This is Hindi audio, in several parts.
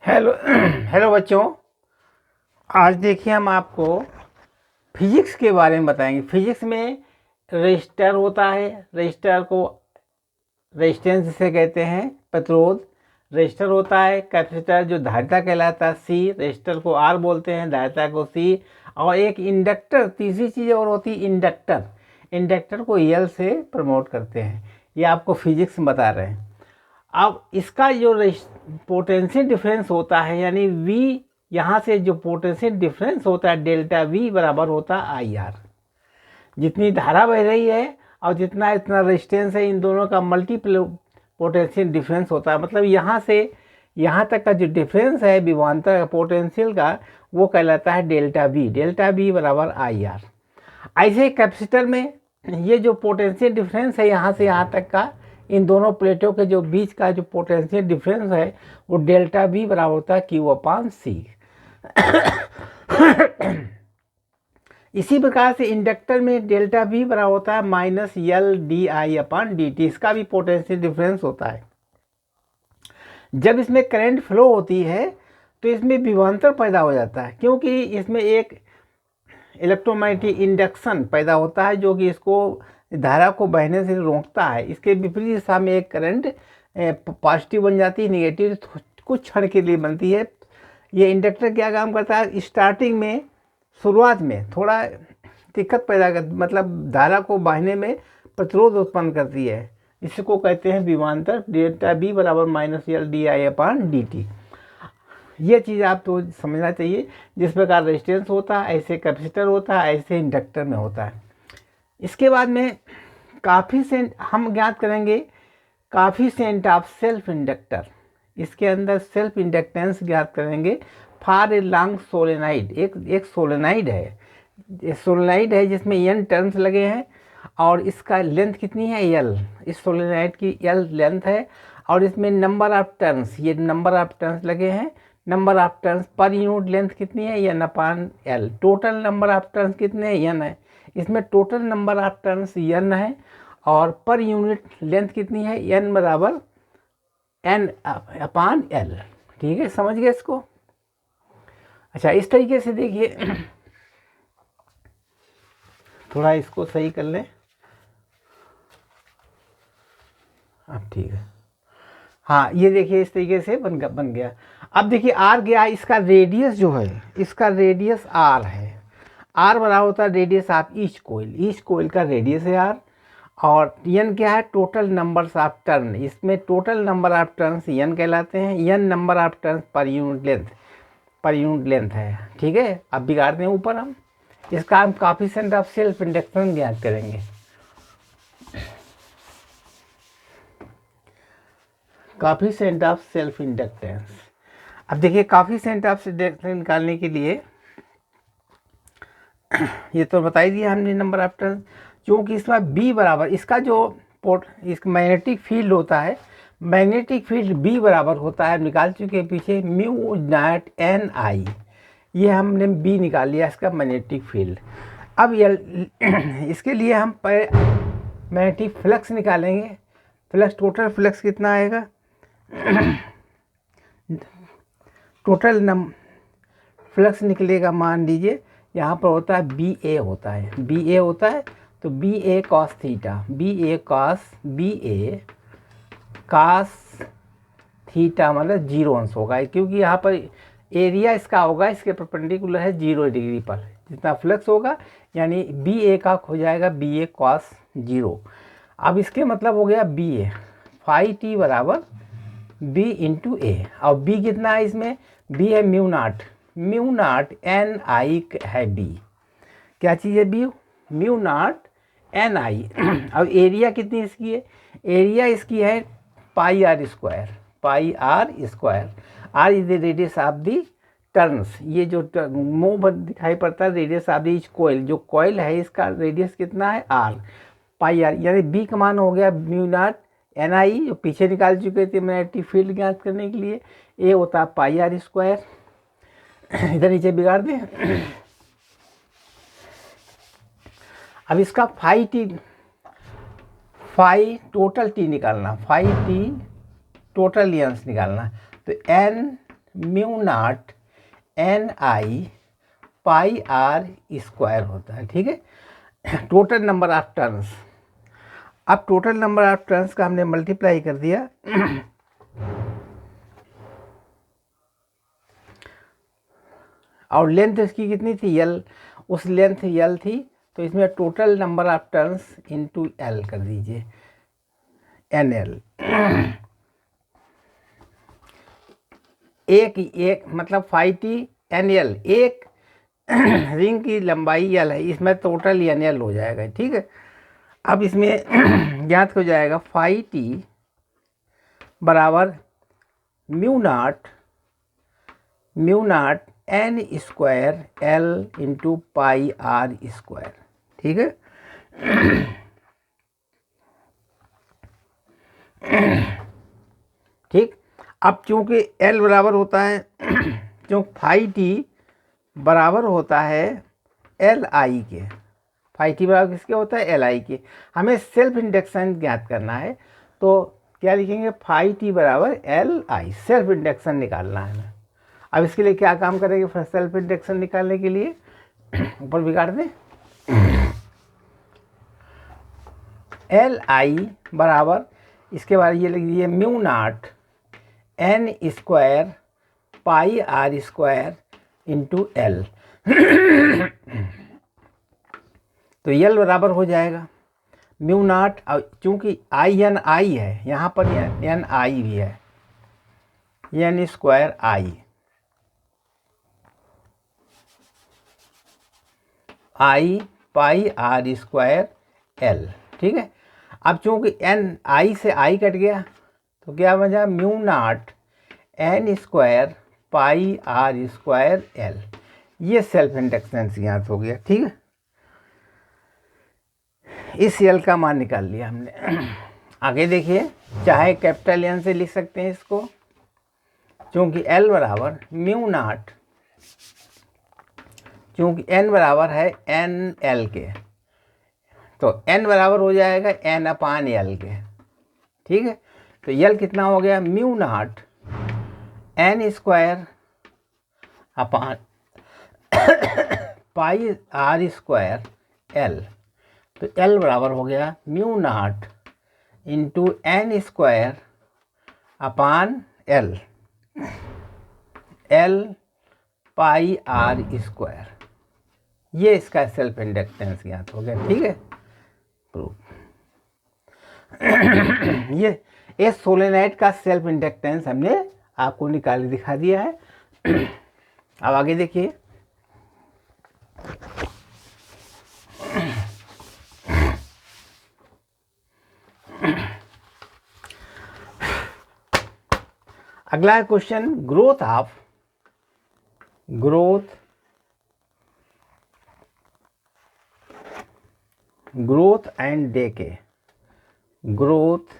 हेलो हेलो बच्चों। आज देखिए हम आपको फिजिक्स के बारे में बताएंगे। फिजिक्स में रेजिस्टर होता है, रेजिस्टर को रेजिस्टेंस जिसे कहते हैं, प्रतिरोध। रेजिस्टर होता है, कैपेसिटर जो धारिता कहलाता है, सी। रेजिस्टर को आर बोलते हैं, धारिता को सी। और एक इंडक्टर, तीसरी चीज़ और होती है इंडक्टर। इंडक्टर को एल से प्रमोट करते हैं। ये आपको फिजिक्स में बता रहे हैं। अब इसका जो पोटेंशियल डिफरेंस होता है, यानी V, यहाँ से जो पोटेंशियल डिफरेंस होता है डेल्टा V बराबर होता है आई आर। जितनी धारा बह रही है और जितना इतना रेजिस्टेंस है, इन दोनों का मल्टीपल पोटेंशियल डिफरेंस होता है। मतलब यहाँ से यहाँ तक का जो डिफरेंस है विभवांतर का पोटेंशियल का, वो कहलाता है डेल्टा V। डेल्टा V बराबर आई आर। ऐसे कैपेसिटर में ये जो पोटेंशियल डिफरेंस है यहाँ से यहाँ तक का, इन दोनों प्लेटों के जो बीच का जो पोटेंशियल डिफरेंस है वो डेल्टा V बराबर होता है Q/C। इसी प्रकार से इंडक्टर में डेल्टा V बराबर होता है -LdI/dt। इसका भी पोटेंशियल डिफरेंस होता है। जब इसमें करंट फ्लो होती है तो इसमें विभवांतर पैदा हो जाता है, क्योंकि इसमें एक इलेक्ट्रोमैग्नेटिक इंडक्शन पैदा होता है जो कि इसको धारा को बहने से रोकता है। इसके विपरीत दिशा में एक करंट पॉजिटिव बन जाती है, निगेटिव कुछ क्षण के लिए बनती है। ये इंडक्टर क्या काम करता है, स्टार्टिंग में, शुरुआत में थोड़ा दिक्कत पैदा कर, मतलब धारा को बहने में प्रतिरोध उत्पन्न करती है। इसको कहते हैं विभवांतर। डेल्टा V बराबर -LdI/dt। ये चीज़ आप तो समझना चाहिए। जिस प्रकार रेजिस्टेंस होता है, ऐसे कैपेसिटर होता है, ऐसे इंडक्टर में होता है। इसके बाद में काफिशिएंट हम ज्ञात करेंगे, काफिशिएंट ऑफ सेल्फ इंडक्टर। इसके अंदर सेल्फ इंडक्टेंस ज्ञात करेंगे फॉर ए लॉन्ग सोलेनाइड। एक सोलेनाइड है, जिसमें n टर्न्स लगे हैं और इसका लेंथ कितनी है, L। इस सोलेनाइड की L लेंथ है और इसमें नंबर ऑफ टर्न्स, ये नंबर ऑफ टर्न्स लगे हैं। Number of turns per unit length कितनी है, N/L। Total number of turns कितने हैं, N है। इसमें total number of turns N है और पर यूनिट लेंथ कितनी है, N बराबर N/L। ठीक है, समझ गए इसको। अच्छा, इस तरीके से देखिए, थोड़ा इसको सही कर लें। अब ठीक है, हाँ ये देखिए इस तरीके से बन गया। अब देखिए R गया, इसका रेडियस जो है, इसका रेडियस R है। R बराबर होता है radius of each coil. Each coil का रेडियस है R। और N क्या है, टोटल नंबर्स ऑफ टर्न। इसमें total number of turns N कहलाते हैं। N number of turns per unit length है। ठीक है, अब बिगाड़ते हैं ऊपर हम। इसका हम कोएफिशिएंट ऑफ सेल्फ इंडक्टेंस ज्ञात करेंगे। Coefficient of self inductance. अब देखिए कोएफिशिएंट ऑफ इंडक्टेंस निकालने के लिए ये तो बता ही दिया हमने नंबर ऑफ टर्न्स। क्योंकि इसमें B बराबर, इसका जो इसका मैग्नेटिक फील्ड होता है, मैग्नेटिक फील्ड B बराबर होता है, निकाल चुके पीछे, μ0Ni। ये हमने B निकाल लिया, इसका मैग्नेटिक फील्ड। अब इसके लिए हम मैग्नेटिक फ्लक्स निकालेंगे। फ्लक्स, टोटल फ्लक्स कितना आएगा, टोटल फ्लक्स निकलेगा, मान लीजिए यहाँ पर होता है BA होता है, BA होता है तो BA cos theta, BA cos theta मतलब 0 अंश होगा, क्योंकि यहाँ पर एरिया इसका होगा, इसके परपेंडिकुलर है 0 डिग्री पर। जितना फ्लक्स होगा यानी BA का हो जाएगा BA cos 0। अब इसके मतलब हो गया BA, फाई T बराबर B इंटू A। और B कितना है इसमें, B है μ0 Ni है B। क्या चीज़ है B, μ0 Ni। अब एरिया कितनी इसकी है, एरिया इसकी है πr²। R is the radius of the turns. ये जो मुंह दिखाई पड़ता है रेडियस ऑफ दी कोयल, जो कोयल है इसका रेडियस कितना है R, πr। यानी B का मान हो गया μ0 Ni, जो पीछे निकाल चुके थे मैग्नेटिक फील्ड ज्ञात करने के लिए। A होता है πr²। इधर नीचे बिगाड़ दें। अब इसका फाई टोटल T निकालना, फाई T टोटल लेंस निकालना। तो N mu naught N I pi R square होता है, ठीक है। टोटल नंबर ऑफ टर्न्स, अब टोटल नंबर ऑफ टर्न्स का हमने मल्टीप्लाई कर दिया और लेंथ इसकी कितनी थी, एल, उस लेंथ एल थी, तो इसमें total number of turns into L कर दीजिए, एन एल। एक मतलब 5t एन एल, एक रिंग की लंबाई एल है, इसमें टोटल एन एल हो जाएगा, ठीक है। अब इसमें ज्ञात हो जाएगा 5t बराबर mu naught N square L into pi R square, ठीक है। ठीक, अब चूंकि L बराबर होता है क्योंकि 5t बराबर होता है एल आई के, 5t बराबर किसके होता है, एल आई के। हमें सेल्फ इंडक्शन ज्ञात करना है, तो क्या लिखेंगे, 5t बराबर एल आई, सेल्फ इंडक्शन निकालना है हमें। अब इसके लिए क्या काम करेंगे, फिर सेल्फ इंडक्शन निकालने के लिए ऊपर बिगाड़ दें, एल आई बराबर, इसके बाद ये लिख दीजिए mu naught N square pi R square into L. तो एल बराबर हो जाएगा म्यू नॉट, चूंकि आई एन आई है, यहाँ पर एन आई भी है, N square I pi R square L, ठीक है। अब चूंकि एन आई से आई कट गया, तो क्या बचा, mu naught N square pi R square L, ये सेल्फ इंडक्टेंस ज्ञात हो गया, ठीक है। इस एल का मान निकाल लिया हमने। आगे देखिए, चाहे कैपिटल एन से लिख सकते हैं इसको, चूंकि एल बराबर म्यू नॉट, चूंकि एन बराबर है एन एल के, तो एन बराबर हो जाएगा एन अपान एल के, ठीक है। तो एल कितना हो गया, mu naught N square upon pi R square L, तो एल बराबर हो गया mu naught into N square upon L, L pi R square, ये इसका सेल्फ इंडक्टेंस ज्ञात हो गया, ठीक है। प्रूफ ये सोलेनाइड का सेल्फ इंडक्टेंस हमने आपको निकाल दिखा दिया है। अब आगे देखिए, अगला question, growth and decay, growth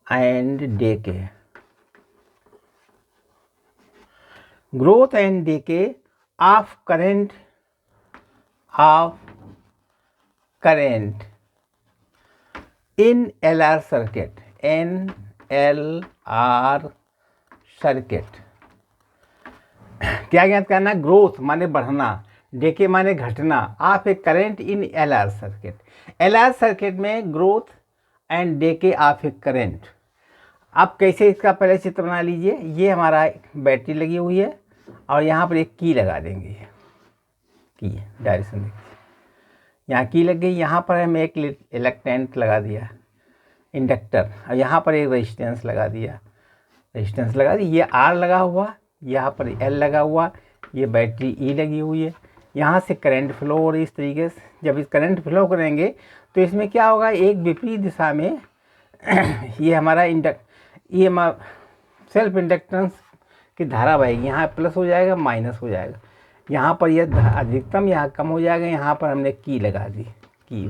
and decay of current in LR circuit, NLR circuit. क्या ज्ञात करना, ग्रोथ माने बढ़ना, डेके माने घटना, of a current in LR circuit. LR circuit में growth and decay of a current. आप कैसे इसका पहले चित्र बना लीजिए, ये हमारा बैटरी लगी हुई है और यहाँ पर एक की लगा देंगे, की डायरेक्शन देखिए, यहाँ की लग गई, यहाँ पर हमने एक इलेक्ट्रेंट लगा दिया इंडक्टर, और यहाँ पर एक रेजिस्टेंस लगा दी, ये R लगा हुआ, यहाँ पर L लगा हुआ, ये बैटरी E लगी हुई है, यहाँ से करंट फ्लो हो रही इस तरीके से। जब इस करंट फ्लो करेंगे तो इसमें क्या होगा, एक विपरीत दिशा में ये हमारा सेल्फ इंडक्टेंस की धारा बहेगी, यहाँ प्लस हो जाएगा माइनस हो जाएगा, यहाँ पर यह अधिकतम यहाँ कम हो जाएगा, यहाँ पर हमने की लगा दी, की।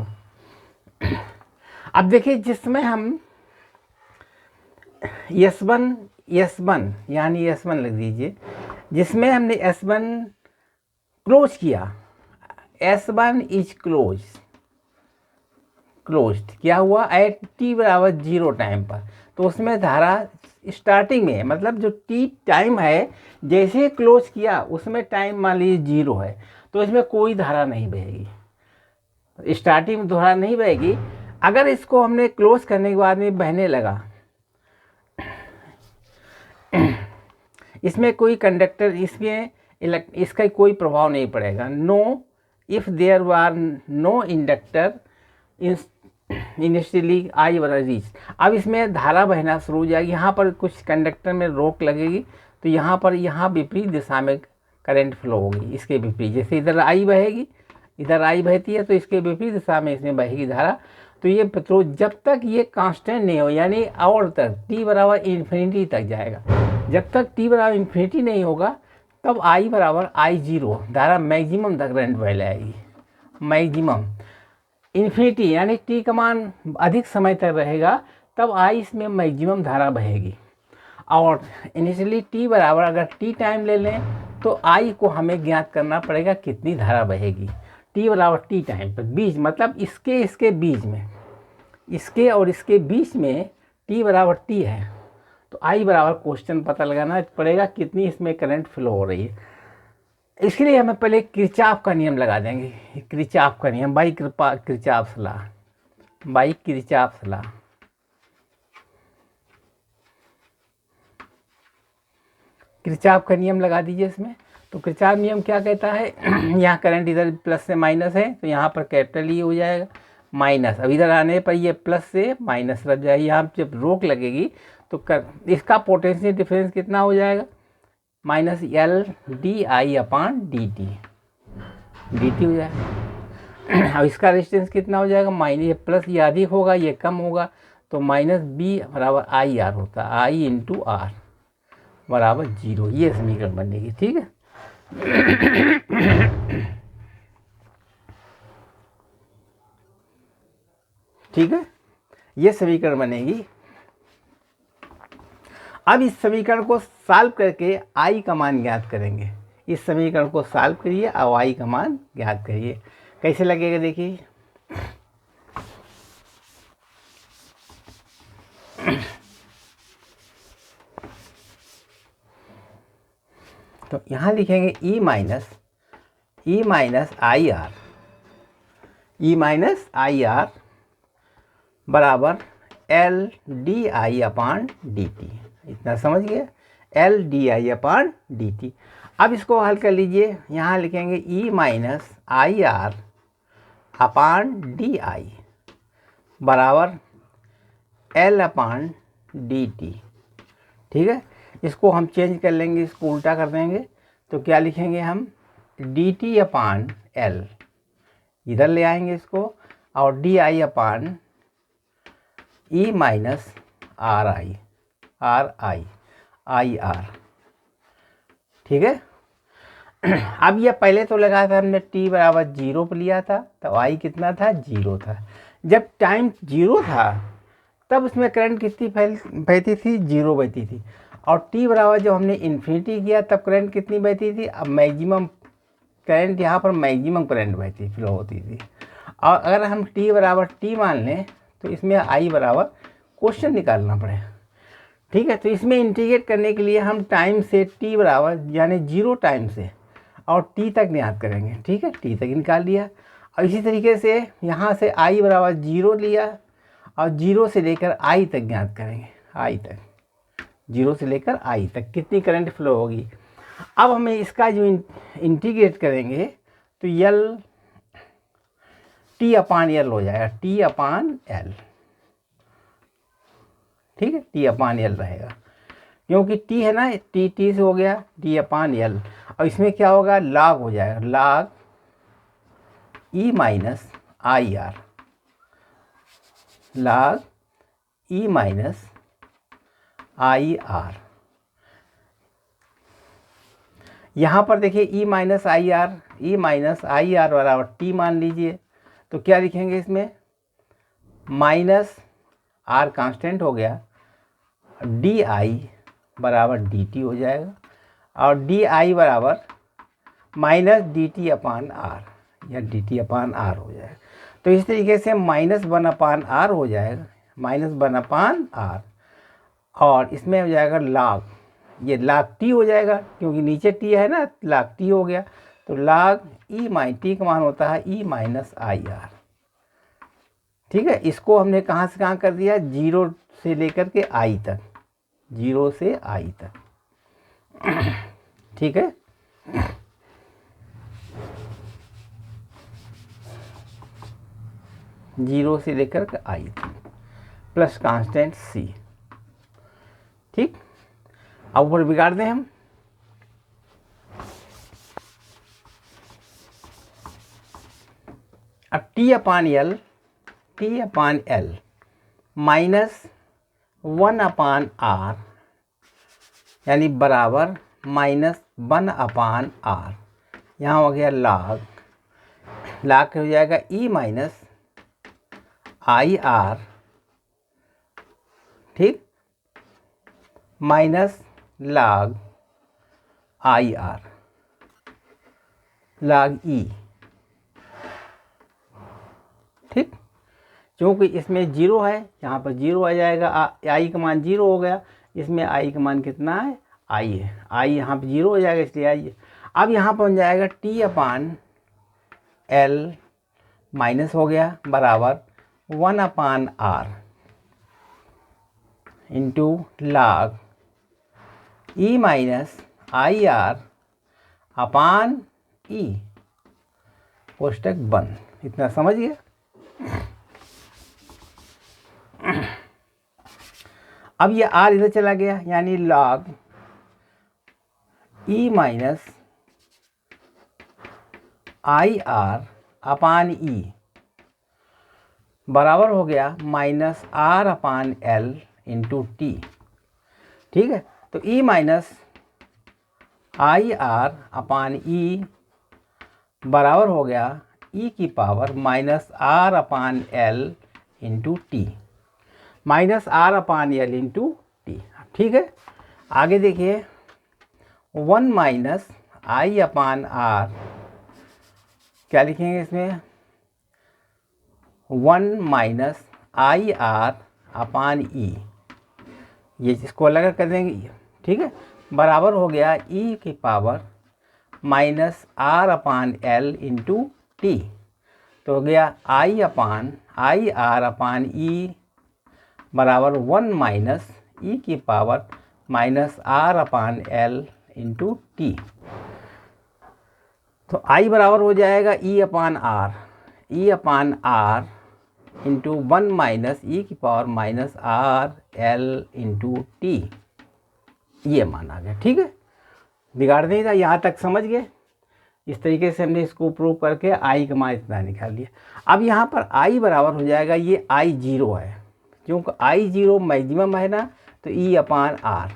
अब देखिए, जिसमें हम S1 यानी S1 लिख दीजिए, जिसमें हमने S1 क्लोज किया, S1 इज क्लोज्ड, क्या हुआ, एट t बराबर 0 टाइम पर, तो तो उसमें धारा स्टार्टिंग में, मतलब जो टी टाइम है जैसे ही क्लोज किया उसमें टाइम मान लीजिए 0 है, तो इसमें कोई धारा नहीं बहेगी, स्टार्टिंग में धारा नहीं बहेगी। अगर इसको हमने क्लोज करने के बाद में बहने लगा, इसमें कोई कंडक्टर, इसमें इसका कोई प्रभाव नहीं पड़ेगा। No, if there are no inductor initially I वाला रीच। अब इसमें धारा बहना शुरू हो जाएगी, यहाँ पर कुछ कंडक्टर में रोक लगेगी, तो यहाँ पर विपरीत दिशा में करंट फ्लो होगी, इसके विपरीत। जैसे इधर आई बहेगी, इधर आई बहती है, तो इसके विपरीत दिशा में इसमें बहेगी धारा। तो ये प्रतिरोध जब तक ये कांस्टेंट नहीं हो, यानी और तक t बराबर इन्फिनिटी तक जाएगा, जब तक t बराबर इन्फिनिटी नहीं होगा तब I बराबर I0, धारा मैक्सिमम तक करंट बह जाएगी, मैक्सिमम। इन्फिनिटी यानी t का मान अधिक समय तक रहेगा, तब I इसमें मैक्सिमम धारा बहेगी। और इनिशियली t बराबर, अगर t टाइम ले लें तो I को हमें ज्ञात करना पड़ेगा कितनी धारा बहेगी। t बराबर t टाइम पर, बीच मतलब इसके बीच में, इसके और इसके बीच में t बराबर t है, तो I बराबर क्वेश्चन पता लगाना पड़ेगा कितनी इसमें करंट फ्लो हो रही है। इसके लिए हमें पहले किरचॉफ का नियम लगा देंगे, किरचॉफ का नियम, by Kirchhoff law, by Kirchhoff law. Kirchhoff का नियम लगा दीजिए इसमें। तो किरचॉफ नियम क्या कहता है, यहाँ करंट इधर प्लस से माइनस है, तो यहाँ पर कैपिटल ई हो जाएगा माइनस। अब इधर आने पर ये प्लस से माइनस रह जाएगी, यहाँ जब रोक लगेगी तो इसका पोटेंशियल डिफरेंस कितना हो जाएगा, minus L D I upon D T, D T हो जाएगा। अब इसका रेजिस्टेंस कितना हो जाएगा, माइनस, ये प्लस, ये अधिक होगा ये कम होगा, तो माइनस बी बराबर आई आर होता है, आई इंटू आर बराबर 0। ये समीकरण बनेगी, ठीक है। ठीक है, ये समीकरण बनेगी। अब इस समीकरण को सॉल्व करके आई का मान ज्ञात करेंगे। इस समीकरण को सॉल्व करिए और आई का मान ज्ञात करिए। कैसे लगेगा देखिए, तो यहाँ लिखेंगे ई माइनस आई आर बराबर L D I upon D T. इतना समझ गए, L D I upon D T. अब इसको हल कर लीजिए, यहाँ लिखेंगे E minus I R upon D I बराबर एल अपान डी टी। ठीक है, इसको हम चेंज कर लेंगे, इसको उल्टा कर देंगे, तो क्या लिखेंगे हम, डी टी अपान एल, इधर ले आएंगे इसको, और D I upon E minus are I R. ठीक है, अब ये पहले तो लगा था हमने t बराबर 0 पर लिया था, तो आई कितना था, 0 था। जब टाइम 0 था तब उसमें करंट कितनी बहती थी, 0 बहती थी। और t बराबर जब हमने इन्फिनिटी किया तब करंट कितनी बहती थी, अब मैक्सिमम करंट, यहाँ पर मैक्सिमम करंट बहती फ्लो होती थी। और अगर हम t बराबर t मान लें तो इसमें i बराबर क्वेश्चन निकालना पड़ेगा। ठीक है, तो इसमें इंटीग्रेट करने के लिए हम टाइम से t बराबर यानी 0 टाइम से और t तक ज्ञात करेंगे। ठीक है, t तक निकाल लिया, और इसी तरीके से यहाँ से i बराबर 0 लिया और 0 से लेकर i तक ज्ञात करेंगे, i तक, 0 से लेकर i तक कितनी करंट फ्लो होगी। अब हमें इसका जो इंटीग्रेट करेंगे तो यल t अपान एल हो जाएगा, t अपान एल। ठीक है, t अपान एल रहेगा, क्योंकि t है ना, t से हो गया t अपान एल। और इसमें क्या होगा, लॉग हो जाएगा, log E minus I are, log E minus I are. यहाँ पर देखिए ई माइनस आई आर बराबर टी मान लीजिए, तो क्या लिखेंगे इसमें, माइनस आर कांस्टेंट हो गया, डी आई बराबर डी टी हो जाएगा, और डी आई बराबर minus D T upon R, या डी टी अपान आर हो जाएगा। तो इस तरीके से -1 अपान आर हो जाएगा, -1 अपान आर। और इसमें हो जाएगा log, ये log t हो जाएगा क्योंकि नीचे t है ना, log t हो गया। तो log e माइन t का मान होता है e माइनस आई आर। ठीक है, इसको हमने कहाँ से कहाँ कर दिया, 0 से लेकर के i तक, 0 से i तक। ठीक है, जीरो से लेकर के i तक प्लस कांस्टेंट c। ठीक, अब ऊपर बिगाड़ दें हम। अब t upon L minus 1 upon R यानी बराबर -1 अपान आर। यहाँ हो गया log हो जाएगा e माइनस आई आर, ठीक, minus log I R, log e। ठीक, क्योंकि इसमें 0 है, यहाँ पर 0 आ जाएगा, आई का मान 0 हो गया, इसमें आई का मान कितना है, आई है, आई यहाँ पर 0 हो जाएगा, इसलिए आई। अब यहाँ पर बन जाएगा t अपान एल माइनस हो गया बराबर 1 upon R into log e minus I R upon E कोष्टक बंद। इतना समझ गया। अब ये आर इधर चला गया, यानी log e minus I R upon E बराबर हो गया minus R upon L into T. ठीक है, तो e minus I R upon E बराबर हो गया e की power minus R upon L into T, minus R upon L into T. ठीक है, आगे देखिए 1 माइनस आई अपान आर, क्या लिखेंगे इसमें, 1 माइनस आई आर अपान ई, ये इसको अलग कर देंगे। ठीक है, बराबर हो गया e की power minus R upon L into T, तो हो गया आई आर अपान ई बराबर 1 माइनस ई की power minus R upon L into T. तो आई बराबर हो जाएगा E upon R into 1 minus E की power minus R L into T, ये मान आ गया। ठीक है, बिगाड़ नहीं था, यहाँ तक समझ गए। इस तरीके से हमने इसको प्रूव करके आई का मान इतना निकाल लिया। अब यहाँ पर आई बराबर हो जाएगा, ये आई 0 है, क्योंकि आई 0 मैक्सिमम है ना, तो ई अपान आर,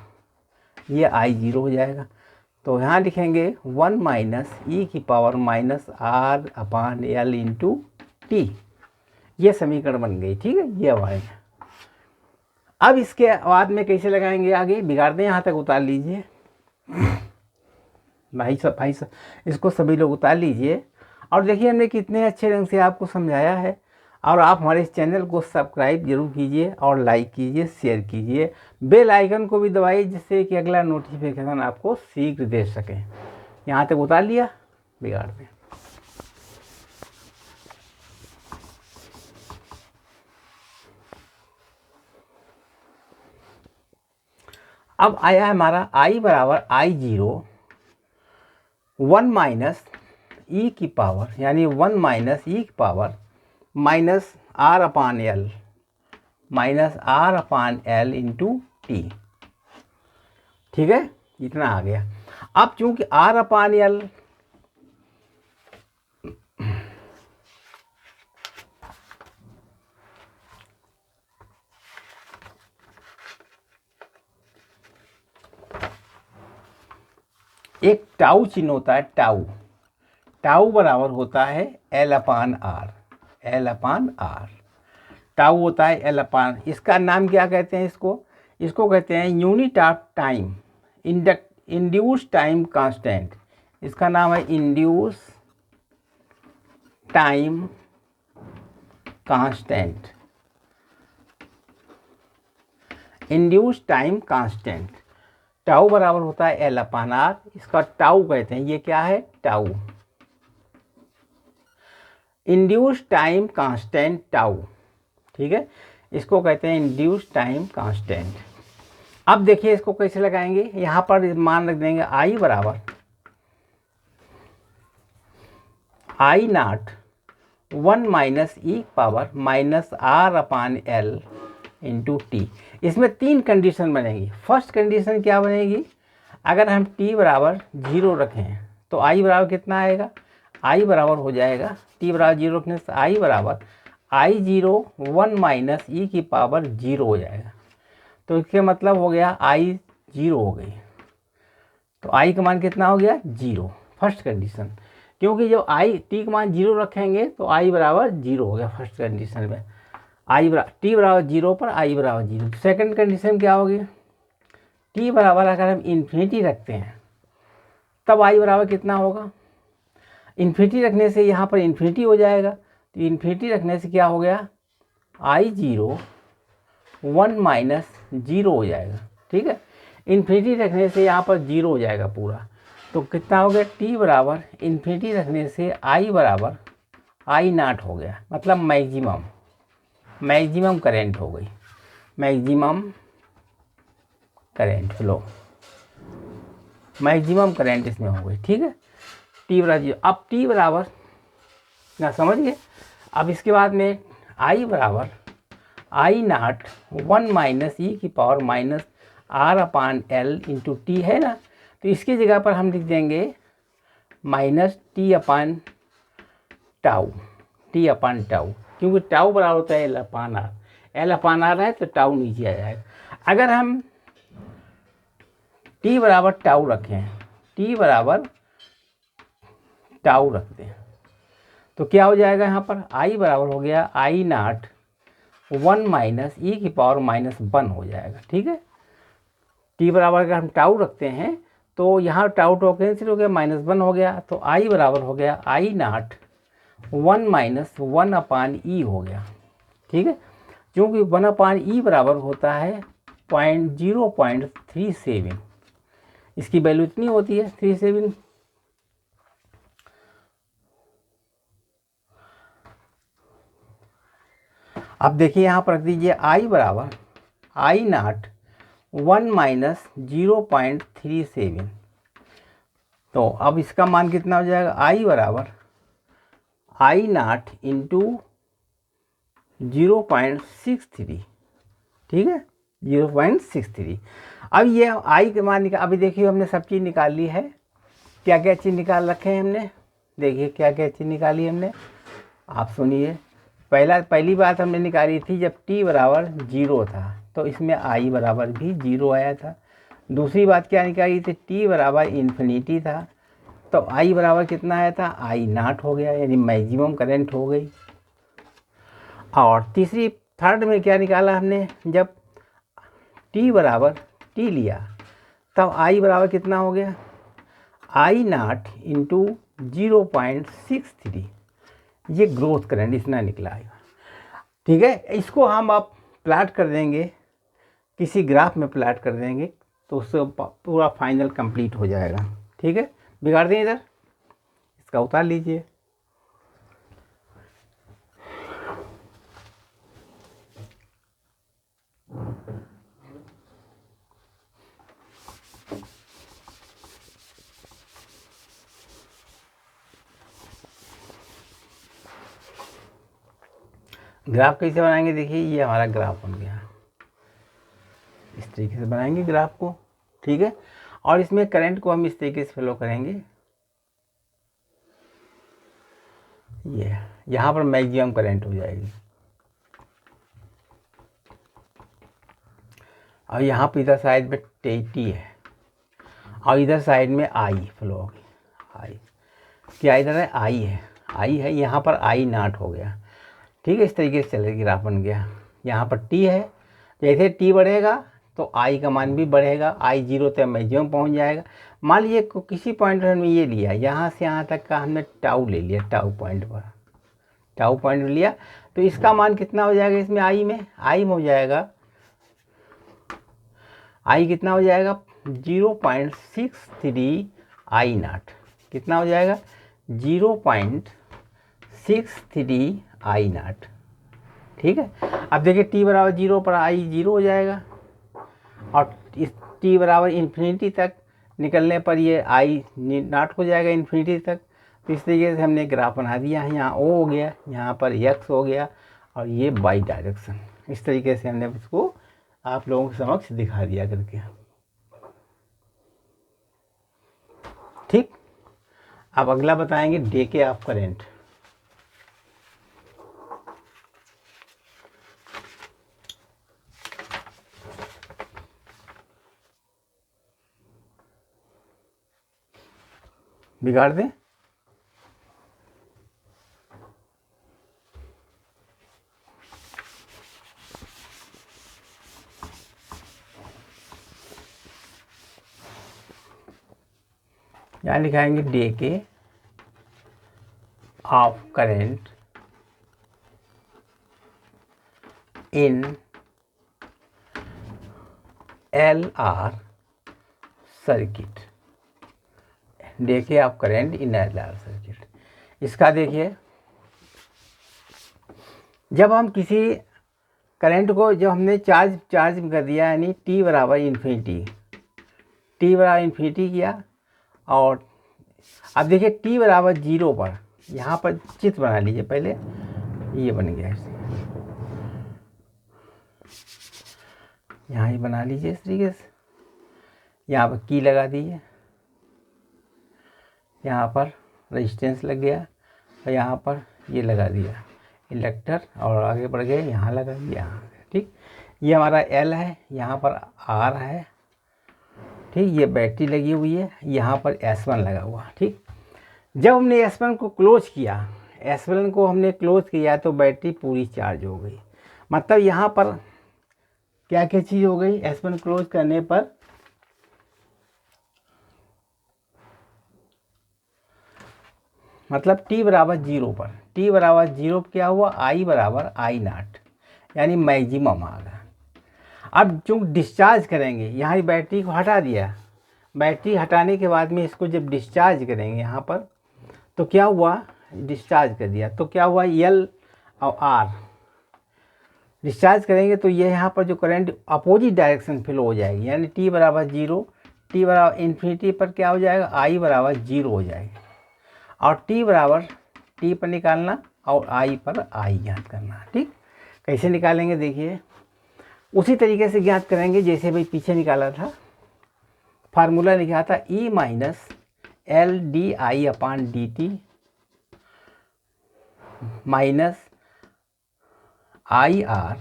ये आई 0 हो जाएगा। तो यहाँ लिखेंगे 1 माइनस ई की power minus R upon L into T, ये समीकरण बन गई। ठीक है, ये अब आएगा। अब इसके बाद में कैसे लगाएंगे आगे, बिगाड़ दें, यहाँ तक उतार लीजिए भाई सब इसको सभी लोग उतार लीजिए। और देखिए हमने कितने अच्छे ढंग से आपको समझाया है। और आप हमारे इस चैनल को सब्सक्राइब जरूर कीजिए और लाइक कीजिए, शेयर कीजिए, बेल आइकन को भी दबाइए, जिससे कि अगला नोटिफिकेशन आपको शीघ्र दे सकें। यहाँ तक उतार लिया, बिगाड़ दें। अब आया हमारा आई बराबर आई 0 1 माइनस ई की पावर, यानी 1 माइनस ई की power minus R upon L into T. ठीक है, इतना आ गया। अब चूंकि आर अपान एल एक टाउ चिन्ह होता है, टाउ बराबर होता है एल अपान आर, टाउ होता है एल अपान। इसका नाम क्या कहते हैं, इसको कहते हैं unit of time, induce time constant. इसका नाम है induce time constant. Induce time constant, tau बराबर होता है एल अपान आर, इसका टाउ कहते हैं, ये क्या है tau, induce time constant tau, ठीक है, इसको कहते हैं इंड्यूस टाइम कांस्टेंट। अब देखिए इसको कैसे लगाएंगे, यहाँ पर मान रख देंगे आई बराबर I naught 1 minus E power minus R upon L into T. इसमें 3 कंडीशन बनेगी। फर्स्ट कंडीशन क्या बनेगी, अगर हम t बराबर 0 रखें तो i बराबर कितना आएगा, i बराबर हो जाएगा t बराबर 0 रखने से i बराबर I0 1 माइनस ई की पावर 0 हो जाएगा। तो इसके मतलब हो गया i 0 हो गई, तो i का मान कितना हो गया 0, फर्स्ट कंडीशन। क्योंकि जब t का मान 0 रखेंगे तो i बराबर 0 हो गया फर्स्ट कंडीशन में, t बराबर 0 पर i बराबर 0। सेकंड कंडीशन क्या होगी, t बराबर अगर हम इन्फिनिटी रखते हैं तब i बराबर कितना होगा, इन्फिनिटी रखने से यहाँ पर इन्फिनिटी हो जाएगा, तो इन्फिनिटी रखने से क्या हो गया I0 1 माइनस 0 हो जाएगा, ठीक है, इन्फिनिटी रखने से यहाँ पर 0 हो जाएगा पूरा। तो कितना हो गया, t बराबर इन्फिनिटी रखने से i बराबर आई नॉट हो गया, मतलब मैक्सिमम करेंट हो गई, maximum current flow, maximum current इसमें हो गई, ठीक है, t बराबर 0। अब t बराबर ना समझ गए। अब इसके बाद में i बराबर आई नॉट 1 माइनस ई की power minus R upon L into T है ना, तो इसकी जगह पर हम लिख देंगे माइनस टी अपान टाउ, क्योंकि टाउ बराबर होता है L upon R, L upon R है तो टाउ नीचे आ जाएगा। अगर हम t बराबर टाउ रखें, t बराबर टाउ रखते हैं तो क्या हो जाएगा, यहाँ पर i बराबर हो गया आई नॉट 1 माइनस ई की पावर माइनस 1 हो जाएगा, ठीक है। t बराबर अगर हम टाउ रखते हैं तो यहाँ टाउ कैंसिल हो गया, माइनस 1 हो गया, तो i बराबर हो गया आई नॉट 1 माइनस 1 अपान ई हो गया, ठीक है, क्योंकि 1 अपान ई बराबर होता है 0.37, इसकी वैल्यू इतनी होती है 37। अब देखिए यहाँ पर रख दीजिए i बराबर आई नॉट 1 माइनस 0.37, तो अब इसका मान कितना हो जाएगा, i बराबर आई नॉट इंटू 0.63, ठीक है, 0.63। अब ये i के मान निकाल, अभी देखिए हमने सब चीज़ निकाल ली है, क्या क्या चीज़ निकाल रखे हैं हमने, देखिए क्या क्या चीज़ निकाली हमने, आप सुनिए। पहली बात हमने निकाली थी जब t बराबर 0 था तो इसमें i बराबर भी 0 आया था। दूसरी बात क्या निकाली थी, t बराबर इन्फिनिटी था तो i बराबर कितना आया था, आई नॉट हो गया, यानी मैक्सिमम करंट हो गई। और थर्ड में क्या निकाला हमने, जब t बराबर t लिया तब i बराबर कितना हो गया, आई नॉट इंटू 0.63, ये ग्रोथ करंट इतना निकला है, ठीक है। इसको हम अब प्लाट कर देंगे, किसी ग्राफ में प्लाट कर देंगे तो उससे पूरा फाइनल कंप्लीट हो जाएगा, ठीक है। बिगाड़ दें, इधर इसका उतार लीजिए। ग्राफ कैसे बनाएंगे, देखिए ये हमारा ग्राफ बन गया, इस तरीके से बनाएंगे ग्राफ को, ठीक है। और इसमें करंट को हम इस तरीके से फ्लो करेंगे, ये यहाँ पर मैक्सिमम करंट हो जाएगी, और यहाँ पर इधर साइड में टी है और इधर साइड में आई फ्लो होगी, आई क्या इधर है, आई है, यहाँ पर आई नॉट हो गया, ठीक है। इस तरीके से चलेगा, ग्राफ बन गया। यहाँ पर t है, जैसे t बढ़ेगा तो i का मान भी बढ़ेगा, i 0 तक मैक्सिमम पहुँच जाएगा। मान लीजिए किसी पॉइंट पर हमने ये लिया, यहाँ से यहाँ तक का हमने टाउ ले लिया, टाउ पॉइंट लिया तो इसका मान कितना हो जाएगा, इसमें i में हो जाएगा आई कितना हो जाएगा 0.63 आई नाट, कितना हो जाएगा 0.63 आई नाट। ठीक है, अब देखिए टी बराबर 0 पर आई 0 हो जाएगा, और इस टी बराबर इन्फिनिटी तक निकलने पर ये आई नाट हो जाएगा इन्फिनिटी तक। तो इस तरीके से हमने ग्राफ बना दिया है, यहाँ ओ हो गया, यहाँ पर एक्स हो गया, और ये वाई डायरेक्शन। इस तरीके से हमने उसको आप लोगों के समक्ष दिखा दिया करके। ठीक, अब अगला बताएंगे डेके ऑफ करेंट। बिगाड़ दें, यहाँ लिखाएंगे decay of current in LR circuit, decay of current in LR circuit. इसका देखिए, जब हम किसी करंट को जब हमने चार्ज कर दिया, यानी टी बराबर इन्फिनिटी किया, और अब देखिए टी बराबर 0 पर यहाँ पर चित्र बना लीजिए, पहले ये बन गया, यहाँ ही बना लीजिए इस तरीके से, यहाँ पर की लगा दीजिए, यहाँ पर रेजिस्टेंस लग गया, और यहाँ पर ये लगा दिया इंडक्टर, और आगे बढ़ गए यहाँ लगा दिया, यहाँ। ठीक, ये हमारा L है, यहाँ पर R है। ठीक, ये बैटरी लगी हुई है, यहाँ पर S1 लगा हुआ। ठीक, जब हमने S1 को क्लोज किया तो बैटरी पूरी चार्ज हो गई। मतलब यहाँ पर क्या क्या चीज़ हो गई, S1 क्लोज करने पर मतलब टी बराबर 0 पर क्या हुआ, आई बराबर आई नाट, यानी मैक्सिमम आ गया। अब जो डिस्चार्ज करेंगे, यहाँ बैटरी को हटा दिया, बैटरी हटाने के बाद में इसको जब डिस्चार्ज करेंगे यहाँ पर, तो क्या हुआ, डिस्चार्ज कर दिया तो क्या हुआ, L और R डिस्चार्ज करेंगे तो ये यहाँ पर जो करंट अपोजिट डायरेक्शन फ्लो हो जाएगी, यानी टी बराबर 0, टी बराबर इन्फिनिटी पर क्या हो जाएगा, आई बराबर 0 हो जाएगी, और टी बराबर टी पर निकालना और आई पर आई ज्ञात करना। ठीक, कैसे निकालेंगे देखिए, उसी तरीके से ज्ञात करेंगे जैसे भाई पीछे निकाला था। फार्मूला लिखा था E minus L D I upon D T minus I R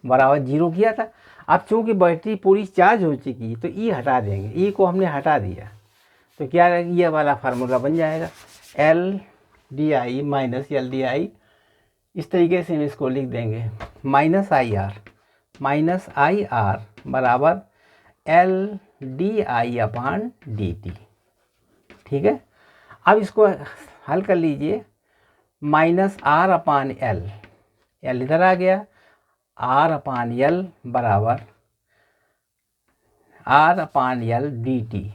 बराबर 0 किया था। अब चूंकि बैटरी पूरी चार्ज हो चुकी तो E हटा देंगे, E को हमने हटा दिया तो क्या ये वाला फार्मूला बन जाएगा, L D I minus L D I. इस तरीके से हम इसको लिख देंगे, माइनस आई आर बराबर L D I upon D T. ठीक है, अब इसको हल कर लीजिए, minus R upon L, L इधर आ गया, आर अपान एल बराबर R upon L D T,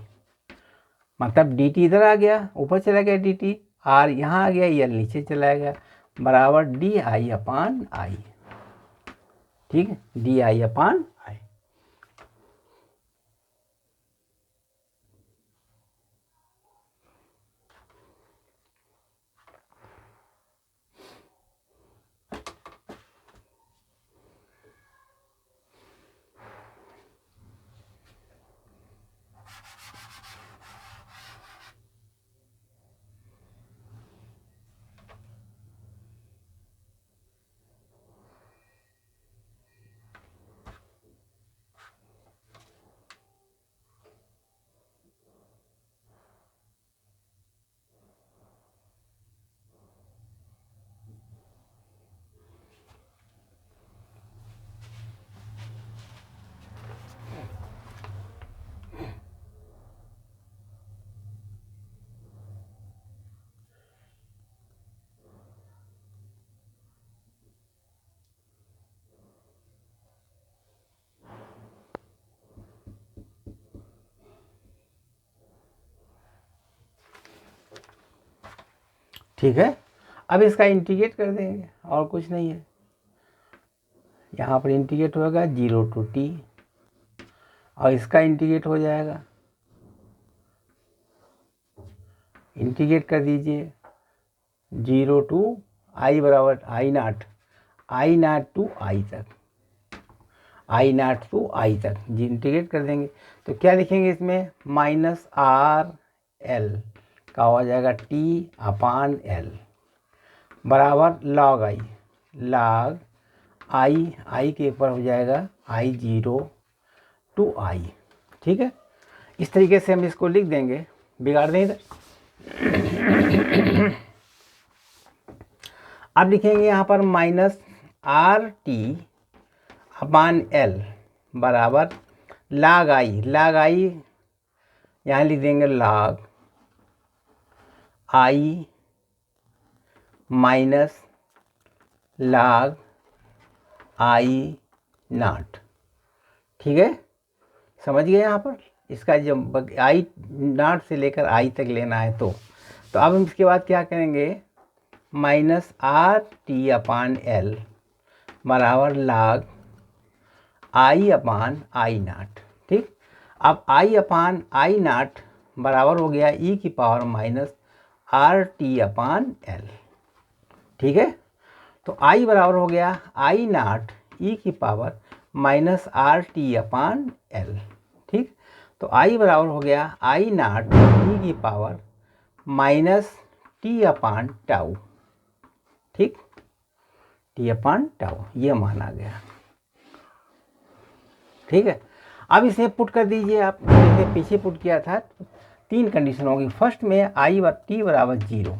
मतलब डी टी इधर आ गया, ऊपर चला गया डी टी, आर यहाँ आ गया, एल नीचे चला गया, बराबर डी आई अपान आई। ठीक है, डी आई अपान आई। ठीक है। अब इसका इंटीग्रेट कर देंगे और कुछ नहीं है, यहाँ पर इंटीग्रेट होगा 0 to t और इसका इंटीग्रेट हो जाएगा, इंटीग्रेट कर दीजिए 0 to i बराबर I नॉट टू आई तक, I नॉट टू आई तक जी इंटीग्रेट कर देंगे। तो क्या लिखेंगे इसमें, -RL का हो जाएगा T/L बराबर log I के ऊपर हो जाएगा I0 to I। ठीक है, इस तरीके से हम इसको लिख देंगे, बिगाड़ दें इधर। अब लिखेंगे यहाँ पर -RT/L बराबर log I यहाँ लिख देंगे log I minus log I not. ठीक है, समझ गए यहाँ पर, इसका जब I नॉट से लेकर I तक लेना है तो अब हम इसके बाद क्या करेंगे, -RT/L बराबर log I नॉट। ठीक, अब I नॉट बराबर हो गया e⁻RT/L। ठीक है, तो I बराबर हो गया I नॉट e⁻RT/L। ठीक, तो I बराबर हो गया I नॉट e⁻T/τ। ठीक, T/τ ये मान आ गया। ठीक है, अब इसे पुट कर दीजिए आप, जैसे पीछे पुट किया था। 3 कंडीशन होगी। फर्स्ट में t बराबर 0,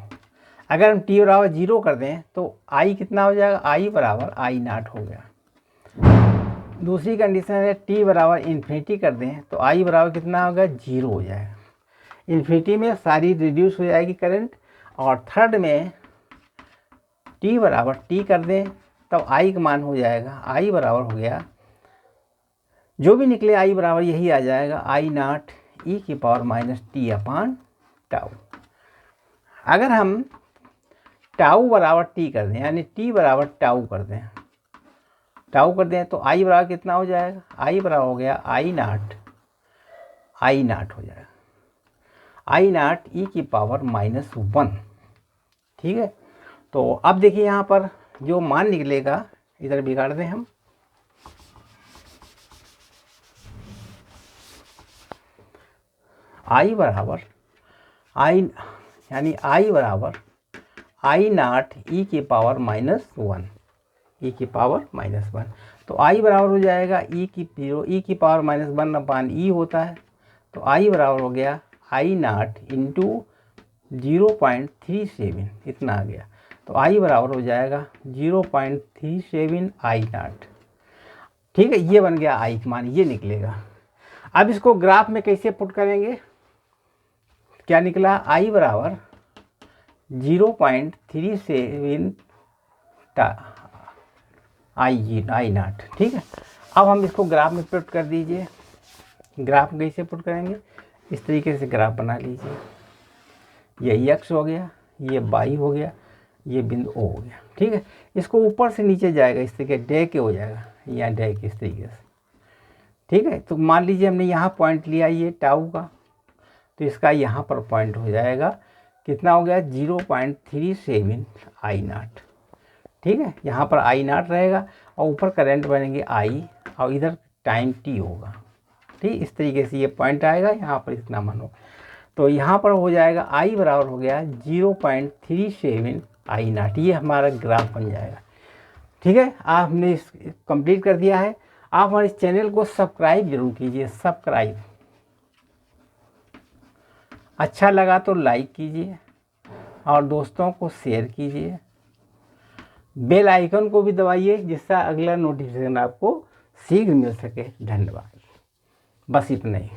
अगर हम t बराबर 0 कर दें तो I कितना हो जाएगा, I बराबर I नॉट हो गया। दूसरी कंडीशन है t बराबर इन्फिनिटी कर दें तो I बराबर कितना होगा, 0 हो जाएगा। इन्फिनिटी में सारी रिड्यूस हो जाएगी करंट। और थर्ड में t बराबर t कर दें तब I का मान हो जाएगा, I बराबर हो गया, जो भी निकले I बराबर यही आ जाएगा, I नॉट e⁻t/τ। अगर हम टाउ बराबर t कर दें, यानी t बराबर टाउ कर दें तो I बराबर कितना हो जाएगा, I बराबर हो गया I नॉट हो जाएगा, I नॉट e⁻1। ठीक है, तो अब देखिए यहाँ पर जो मान निकलेगा, इधर बिगाड़ दें हम, I बराबर यानी I बराबर I नॉट e⁻1 तो I बराबर हो जाएगा e⁻1/e होता है, तो I बराबर हो गया I नॉट इंटू 0.37, इतना आ गया। तो I बराबर हो जाएगा 0.37 I नॉट। ठीक है, ये बन गया I का मान, ये निकलेगा। अब इसको ग्राफ में कैसे पुट करेंगे, क्या निकला, I बराबर 0.37 I नॉट। ठीक है, अब हम इसको ग्राफ में पुट कर दीजिए। ग्राफ कैसे पुट करेंगे, इस तरीके से ग्राफ बना लीजिए। ये x हो गया, ये y हो गया, ये बिंदु O हो गया। ठीक है, इसको ऊपर से नीचे जाएगा, इस तरीके डैक हो जाएगा, यहाँ डैक इस तरीके से। ठीक है, तो मान लीजिए हमने यहाँ पॉइंट लिया ये टाउ का, तो इसका यहाँ पर पॉइंट हो जाएगा, कितना हो गया, 0.37 I नॉट। ठीक है, यहाँ पर I नॉट रहेगा और ऊपर करंट बनेंगे I और इधर टाइम t होगा। ठीक, इस तरीके से ये पॉइंट आएगा, यहाँ पर इतना मान होगा, तो यहाँ पर हो जाएगा I बराबर हो गया 0.37 I नॉट। ये हमारा ग्राफ बन जाएगा। ठीक है, आपने इस कंप्लीट कर दिया है। आप हमारे इस चैनल को सब्सक्राइब जरूर कीजिए, सब्सक्राइब। अच्छा लगा तो लाइक कीजिए और दोस्तों को शेयर कीजिए। बेल आइकन को भी दबाइए, जिससे अगला नोटिफिकेशन आपको शीघ्र मिल सके। धन्यवाद, बस इतना ही।